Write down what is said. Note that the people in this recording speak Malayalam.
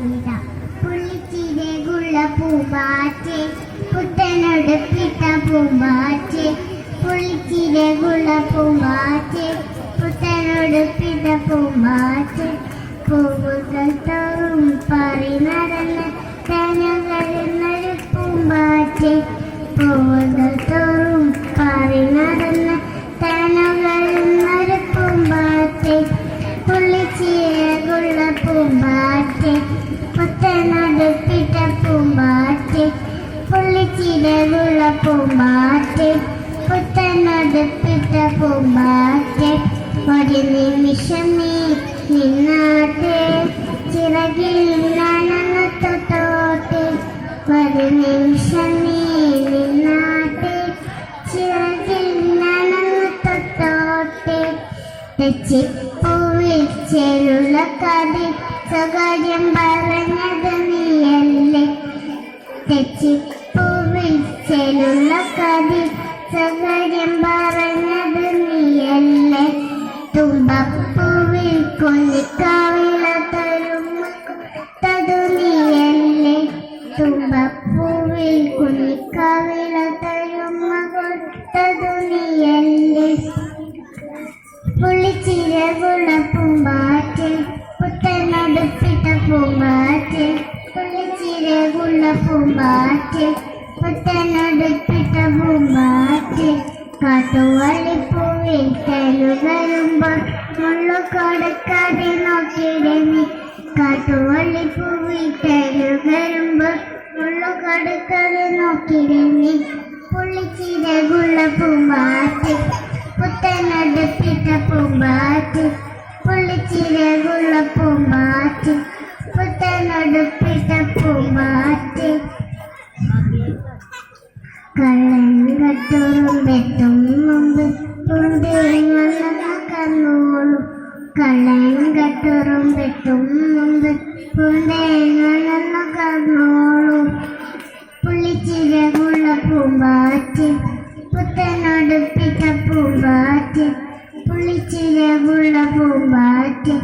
ഇതാ പുള്ളിച്ചിരകുള്ള പൂമ്പാറ്റ് പുത്തനൊടുപ്പിട്ട പൂമ്പാറ്റ് പുള്ളിച്ചിരകുള്ള പൂമ്പാറ്റ് പുത്തനൊടുപ്പിട്ട പൂമ്പാറ്റ് പൂവുകൾ തോറും പാറി നടന്ന് തനകളിന്നൊരു പൂമ്പാറ്റ് പൂവുകൾ തോറും പാറി നടന്ന് തനകളിന്നൊരു പൂമ്പാറ്റ് പുള്ളിച്ചിരകുള്ള പൂമ്പാറ്റ് പുത്തനൊടുപ്പിട്ട പൂമ്പാറ്റ് പുള്ളിച്ചിരകുള്ള പൂമ്പാറ്റ് പുത്തനൊടുപ്പിട്ട പൂമ്പാറ്റ് ഒരു നിമിഷം നീ നിന്നാട്ടെ ചിറകിൽ നനന്ന് തൊട്ടോട്ടെ ഒരു നിമിഷം നീ നിന്നാട്ടെ ചിറകിൽ നനന്ന് തൊട്ടോട്ടെ തെച്ചിപ്പൂവിൽ ചേലുള്ള കതിർ സ്വകാര്യം പറഞ്ഞത് നീയല്ലേ തെച്ചിപ്പൂവിൽ ചേലുള്ള കതിർ സ്വകാര്യം പറഞ്ഞത് നീയല്ലേ തുമ്പപ്പൂവിൽ കൊല്ലിക്കാവിള തരുമതു നീയല്ലേ തുമ്പപ്പൂവിൽ കൊല്ലിക്കാവിള തരുമതു നീയല്ലേ പുള്ളിച്ചിരകുള്ള പൂമ്പാറ്റ് പുത്തനൊടുപ്പിട്ട പൂമ്പാറ്റ് പുള്ളിച്ചിരകുള്ള പൂമ്പാറ്റ് പുത്തനൊടുപ്പിട്ട പൂമ്പാറ്റ് കാട്ടുവള്ളിപ്പൂവിൽ തേനുകരുമ്പോൾ മുള്ളു കൊടുക്കാതെ നോക്കിയിടമേ കാട്ടുവള്ളിപ്പൂവിൽ തേനുകരുമ്പോൾ മുള്ളു കൊടുക്കാതെ നോക്കിയിടമേ പുള്ളിച്ചിരകുള്ള പൂമ്പാറ്റ് പുത്തനൊടുപ്പിട്ട പൂമ്പാറ്റ് പുള്ളിച്ചിരകുള്ള പൂമ്പാറ്റ് പുത്തനൊടുപ്പിട്ട പൂമ്പാറ്റ് കള്ളൻ കട്ടോറും വെട്ടും മുമ്പ് പൂന്തേങ്ങളെന്ന കന്നോളൂ കള്ളൻ കട്ടോറും വെട്ടും മുമ്പ് പൂന്തേങ്ങളെന്ന കന്നോളൂ പുള്ളിച്ചിരകുള്ള പൂമ്പാറ്റ് പുത്തനൊടുപ്പിട്ട പൂമ്പാറ്റ് പുള്ളിച്ചിരകുള്ള പൂമ്പാറ്റ്